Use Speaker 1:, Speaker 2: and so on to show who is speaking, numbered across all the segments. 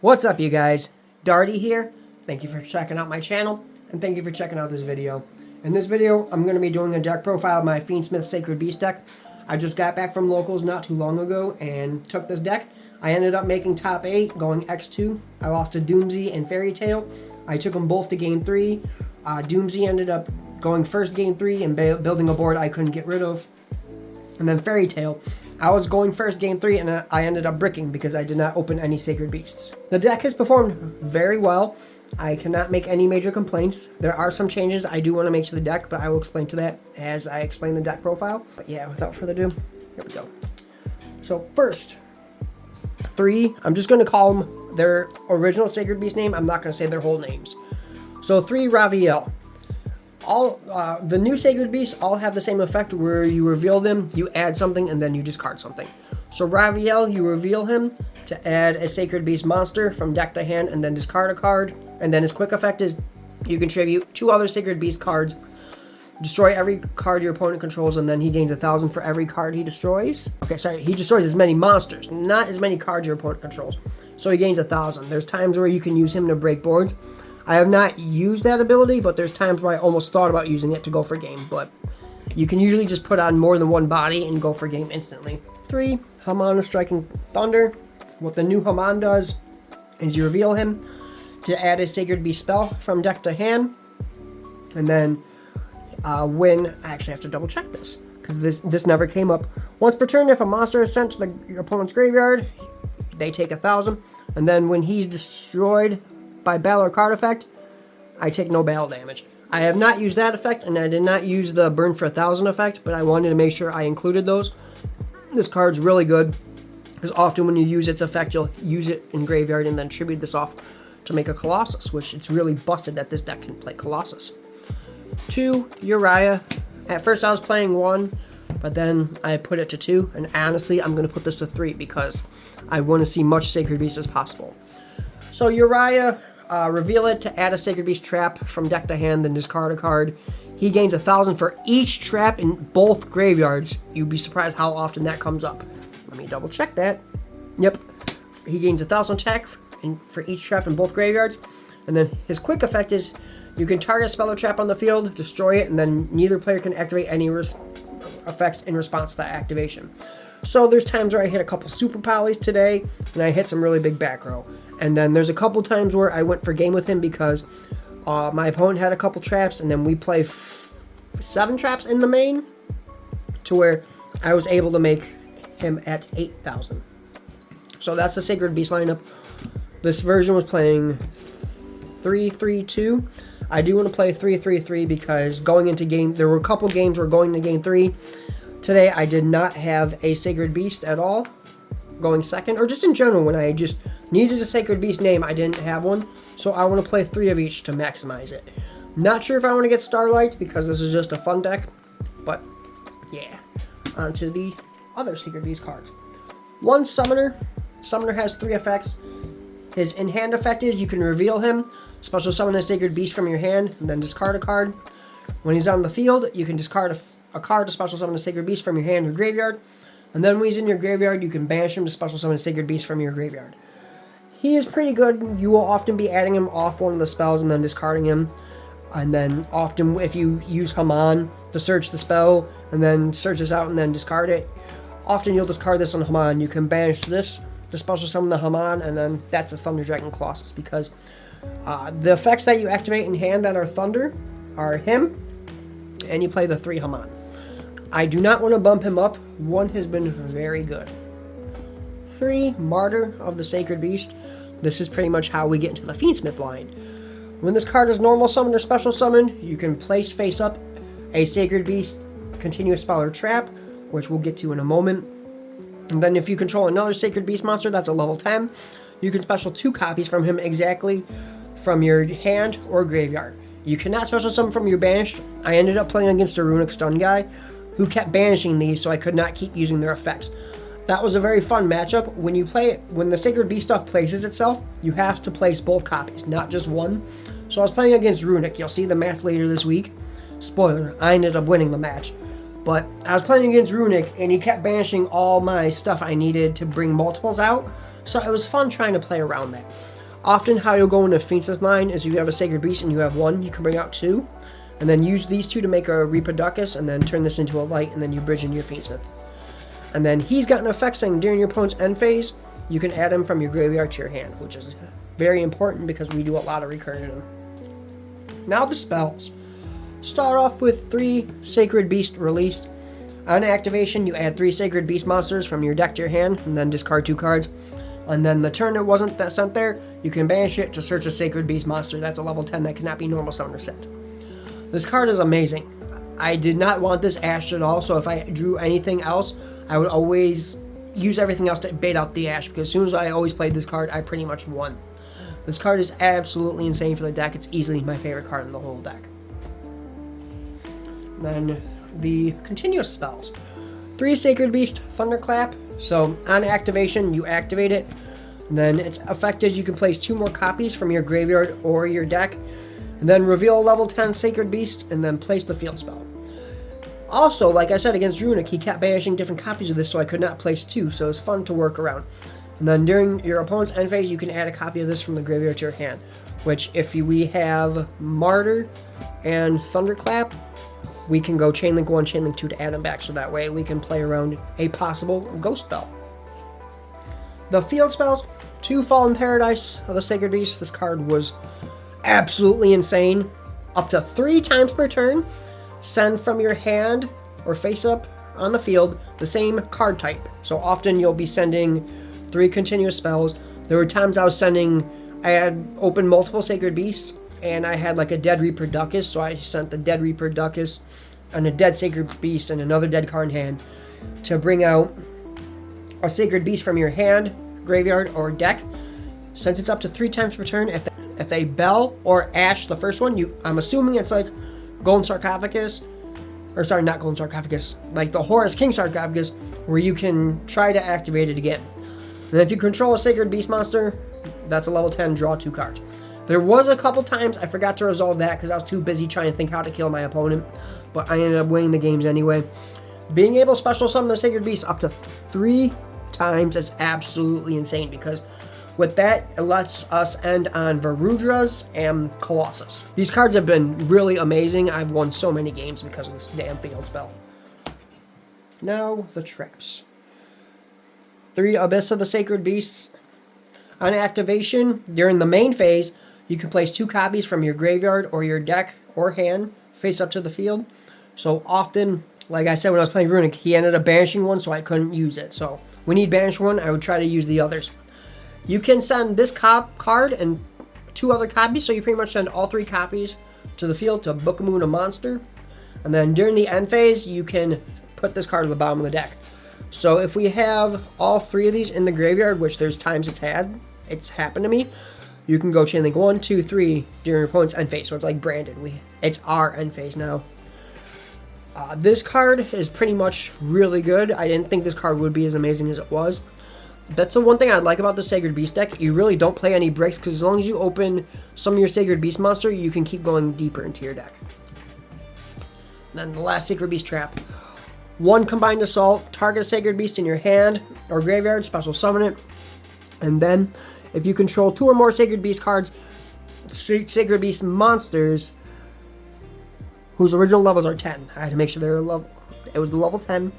Speaker 1: What's up, you guys? Darty here. Thank you for checking out my channel, and thank you for checking out this video. In this video, I'm going to be doing a deck profile of my Fiendsmith Sacred Beast deck. I just got back from locals not too long ago and took this deck. I ended up making top 8, going X2. I lost to Doomsy and Fairy Tale. I took them both to game 3. Doomsy ended up going first game 3 and building a board I couldn't get rid of. And then Fairy Tale, I was going first game 3 and I ended up bricking because I did not open any Sacred Beasts. The deck has performed very well. I cannot make any major complaints. There are some changes I do want to make to the deck, but I will explain to that as I explain the deck profile. But yeah, without further ado, here we go. So first, 3, I'm just going to call them their original Sacred Beast name. I'm not going to say their whole names. So 3, Raviel. All the new Sacred Beasts all have the same effect where you reveal them, you add something, and then you discard something. So Raviel, you reveal him to add a Sacred Beast monster from deck to hand and then discard a card. And then his quick effect is you contribute 2 other Sacred Beast cards, destroy every card your opponent controls, and then he gains 1,000 for every card he destroys. Okay, sorry, he destroys as many monsters, not as many cards your opponent controls. So he gains 1,000. There's times where you can use him to break boards. I have not used that ability, but there's times where I almost thought about using it to go for game, but you can usually just put on more than one body and go for game instantly. 3, Haman of Striking Thunder. What the new Haman does is you reveal him to add a Sacred Beast spell from deck to hand, and then when I actually have to double check this because this never came up. Once per turn, if a monster is sent to your opponent's graveyard, they take 1,000, and then when he's destroyed by battle or card effect, I take no battle damage. I have not used that effect, and I did not use the burn for 1,000 effect, but I wanted to make sure I included those. This card's really good because often when you use its effect, you'll use it in graveyard and then tribute this off to make a Colossus, which it's really busted that this deck can play Colossus. 2, Uriah. At first I was playing 1, but then I put it to 2, and honestly I'm going to put this to 3 because I want to see much Sacred Beast as possible. So Uriah, reveal it to add a Sacred Beast trap from deck to hand, then discard a card. He gains 1,000 for each trap in both graveyards. You'd be surprised how often that comes up. Let me double check that. Yep, he gains 1,000 attack for each trap in both graveyards. And then his quick effect is you can target a spell or trap on the field, destroy it, and then neither player can activate any effects in response to that activation. So there's times where I hit a couple super polys today, and I hit some really big back row. And then there's a couple times where I went for game with him because my opponent had a couple traps, and then we play 7 traps in the main to where I was able to make him at 8,000. So that's the Sacred Beast lineup. This version was playing 3-3-2. I do want to play 3-3-3 because going into game, there were a couple games where going to game 3. Today I did not have a Sacred Beast at all going second, or just in general when I just needed a Sacred Beast name, I didn't have one. So I want to play 3 of each to maximize it. Not sure if I want to get Starlights because this is just a fun deck, but yeah. On to the other Sacred Beast cards. 1, Summoner. Summoner has 3 effects. His in-hand effect is you can reveal him, special summon a Sacred Beast from your hand, and then discard a card. When he's on the field, you can discard a card to special summon a Sacred Beast from your hand or graveyard. And then when he's in your graveyard, you can banish him to special summon a Sacred Beast from your graveyard. He is pretty good. You will often be adding him off one of the spells and then discarding him. And then often if you use Haman to search the spell and then search this out and then discard it, often you'll discard this on Haman. You can banish this to special summon the Haman, and then that's a Thunder Dragon Colossus because the effects that you activate in hand that are Thunder are him, and you play the 3 Haman. I do not want to bump him up. 1 has been very good. 3, Martyr of the Sacred Beast. This is pretty much how we get into the Fiendsmith line. When this card is normal summoned or special summoned, you can place face up a Sacred Beast continuous spell or trap, which we'll get to in a moment. And then if you control another Sacred Beast monster that's a level 10, you can special 2 copies from him exactly from your hand or graveyard. You cannot special summon from your banished. I ended up playing against a Runic Stun guy who kept banishing these, so I could not keep using their effects. That was a very fun matchup. When you play it, when the Sacred Beast stuff places itself, you have to place both copies, not just one. So I was playing against Runic. You'll see the match later this week. Spoiler, I ended up winning the match. But I was playing against Runic, and he kept banishing all my stuff I needed to bring multiples out. So it was fun trying to play around that. Often how you'll go into Fiendsmith line is you have a Sacred Beast and you have one, you can bring out two, and then use these two to make a Reproducus, and then turn this into a light, and then you bridge into your Fiendsmith. And then he's got an effect saying during your opponent's end phase, you can add him from your graveyard to your hand, which is very important because we do a lot of recurring in him. Now the spells. Start off with 3 Sacred Beast released. On activation, you add 3 Sacred Beast monsters from your deck to your hand, and then discard 2 cards. And then the turn it wasn't that sent there, you can banish it to search a Sacred Beast monster. That's a level 10 that cannot be normal summon or set. This card is amazing. I did not want this Ash at all, so if I drew anything else, I would always use everything else to bait out the Ash, because as soon as I always played this card, I pretty much won. This card is absolutely insane for the deck. It's easily my favorite card in the whole deck. Then the continuous spells. 3 Sacred Beast Thunderclap. So on activation, you activate it. Then its effect is you can place 2 more copies from your graveyard or your deck. And then reveal a level 10 Sacred Beast and then place the field spell. Also, like I said, against Runic, he kept banishing different copies of this, so I could not place 2, so it's fun to work around. And then during your opponent's end phase, you can add a copy of this from the graveyard to your hand, which if we have Martyr and Thunderclap, we can go Chainlink 1, Chainlink 2 to add them back, so that way we can play around a possible ghost spell. The field spells, 2 Fallen Paradise of the Sacred Beast. This card was absolutely insane. Up to 3 times per turn, send from your hand or face up on the field the same card type. So often you'll be sending 3 continuous spells. There were times I had opened multiple Sacred Beasts, and I had like a dead Reproducus, so I sent the dead Reproducus and a dead Sacred Beast and another dead card in hand to bring out a Sacred Beast from your hand, graveyard, or deck. Since it's up to 3 times per turn, if they Bell or Ash the first one, I'm assuming it's like Golden Sarcophagus, or sorry, not Golden Sarcophagus, like the Horus King Sarcophagus, where you can try to activate it again. And if you control a Sacred Beast monster, that's a level 10, draw 2 cards. There was a couple times I forgot to resolve that because I was too busy trying to think how to kill my opponent, but I ended up winning the games anyway. Being able to special summon the Sacred Beast up to 3 times is absolutely insane, because with that, it lets us end on Varudras and Colossus. These cards have been really amazing. I've won so many games because of this damn field spell. Now, the traps. 3 Abyss of the Sacred Beasts. On activation, during the main phase, you can place 2 copies from your graveyard or your deck or hand face up to the field. So often, like I said when I was playing Runic, he ended up banishing one, so I couldn't use it. So when he'd banish one, I would try to use the others. You can send this card and 2 other copies, so you pretty much send all 3 copies to the field to Book of Moon a monster. And then during the end phase, you can put this card at the bottom of the deck. So if we have all 3 of these in the graveyard, which there's times it's happened to me, you can go Chainlink 1, 2, 3 during your opponent's end phase. So it's like branded. It's our end phase now. This card is pretty much really good. I didn't think this card would be as amazing as it was. That's the one thing I like about the Sacred Beast deck. You really don't play any breaks, because as long as you open some of your Sacred Beast monster, you can keep going deeper into your deck. Then the last Sacred Beast trap. 1 Combined Assault, target a Sacred Beast in your hand or graveyard, special summon it. And then, if you control 2 or more Sacred Beast cards, Sacred Beast monsters whose original levels are 10. I had to make sure they were it was the level 10.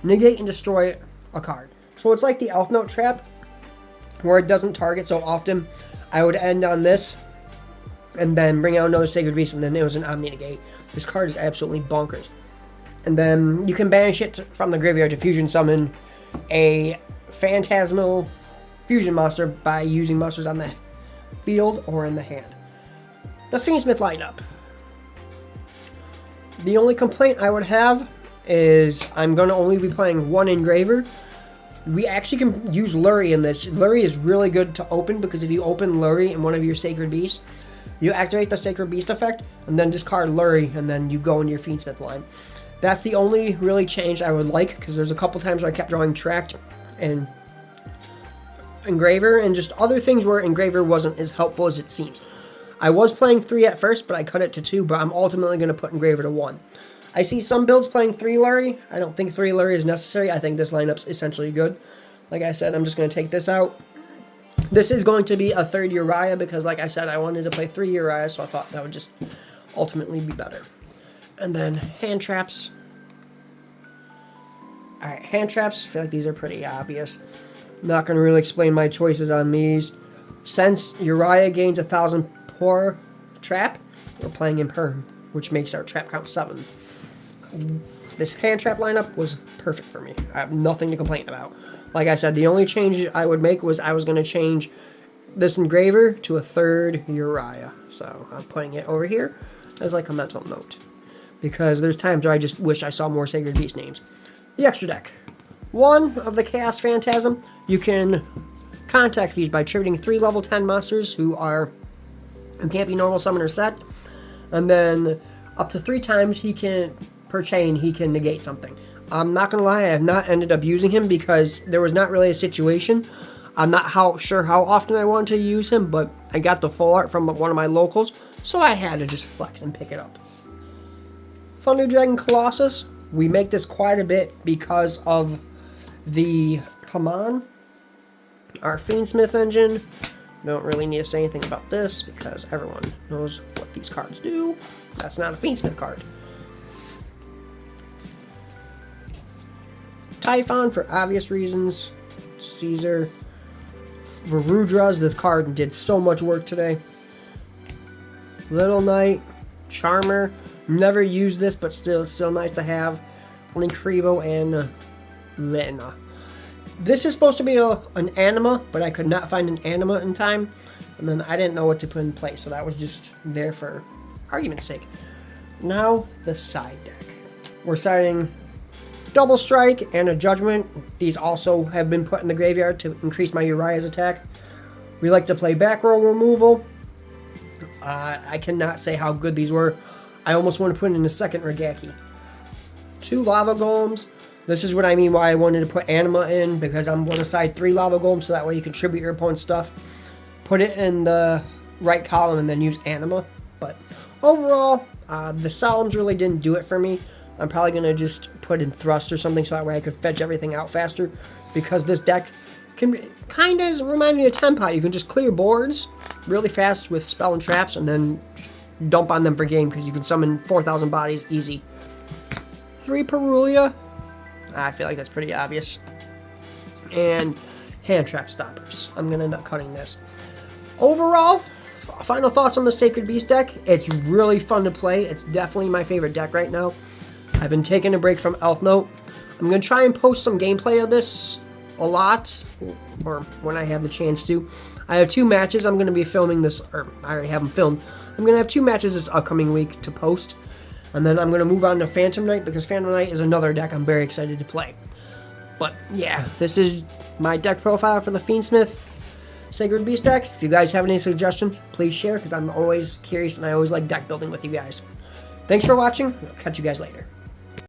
Speaker 1: Negate and destroy a card. So it's like the Elf Note trap, where it doesn't target so often. I would end on this, and then bring out another Sacred Beast, and then it was an Omni Negate. This card is absolutely bonkers. And then you can banish it from the graveyard to fusion summon a Phantasmal fusion monster by using monsters on the field or in the hand. The Fiendsmith lineup. The only complaint I would have is I'm going to only be playing 1 Engraver. We actually can use Lurie in this. Lurie is really good to open, because if you open Lurie in one of your Sacred Beasts, you activate the Sacred Beast effect, and then discard Lurie, and then you go into your Fiendsmith line. That's the only really change I would like, because there's a couple times where I kept drawing Tract and Engraver, and just other things where Engraver wasn't as helpful as it seems. I was playing 3 at first, but I cut it to 2, but I'm ultimately going to put Engraver to 1. I see some builds playing 3 Lurie. I don't think 3 Lurie is necessary. I think this lineup's essentially good. Like I said, I'm just going to take this out. This is going to be a third Uriah because, like I said, I wanted to play 3 Uriah, so I thought that would just ultimately be better. And then hand traps. Alright, hand traps. I feel like these are pretty obvious. I'm not going to really explain my choices on these. Since Uriah gains 1,000 per trap, we're playing in perm, which makes our trap count 7. This hand trap lineup was perfect for me. I have nothing to complain about. Like I said, the only change I would make was I was going to change this engraver to a third Uriah. So I'm putting it over here as like a mental note. Because there's times where I just wish I saw more Sacred Beast names. The extra deck. 1 of the Chaos Phantasm. You can contact these by tributing 3 level 10 monsters who can't be normal summoner set. And then up to 3 times per chain he can negate something. I'm not going to lie, I have not ended up using him because there was not really a situation. I'm not sure how often I wanted to use him, but I got the full art from one of my locals, so I had to just flex and pick it up. Thunder Dragon Colossus. We make this quite a bit because of the Haman, our Fiendsmith engine. Don't really need to say anything about this because everyone knows what these cards do. That's not a Fiendsmith card. Typhon for obvious reasons. Caesar. For Rudras, this card did so much work today. Little Knight. Charmer. Never used this, but still nice to have. Linkribo and Lena. This is supposed to be an anima, but I could not find an anima in time. And then I didn't know what to put in place, so that was just there for argument's sake. Now, the side deck. We're siding Double Strike and a Judgment. These also have been put in the graveyard to increase my Uriah's attack. We like to play back row removal. I cannot say how good these were. I almost want to put in a second Regaki. 2 Lava Golems. This is what I mean why I wanted to put Anima in, because I'm going to side 3 Lava Golems so that way you contribute your opponent's stuff. Put it in the right column and then use Anima. But overall, the Solemns really didn't do it for me. I'm probably going to just put in Thrust or something so that way I could fetch everything out faster. Because this deck kind of remind me of Tempot. You can just clear boards really fast with Spell and Traps and then just dump on them for game because you can summon 4,000 bodies easy. 3 Perulia. I feel like that's pretty obvious. And hand trap stoppers. I'm going to end up cutting this. Overall, final thoughts on the Sacred Beast deck. It's really fun to play. It's definitely my favorite deck right now. I've been taking a break from Elf Note. I'm going to try and post some gameplay of this a lot, or when I have the chance to. I have 2 matches I'm going to be filming this, or I already have them filmed. I'm going to have 2 matches this upcoming week to post. And then I'm going to move on to Phantom Knight, because Phantom Knight is another deck I'm very excited to play. But yeah, this is my deck profile for the Fiendsmith Sacred Beast deck. If you guys have any suggestions, please share, because I'm always curious and I always like deck building with you guys. Thanks for watching. I'll catch you guys later.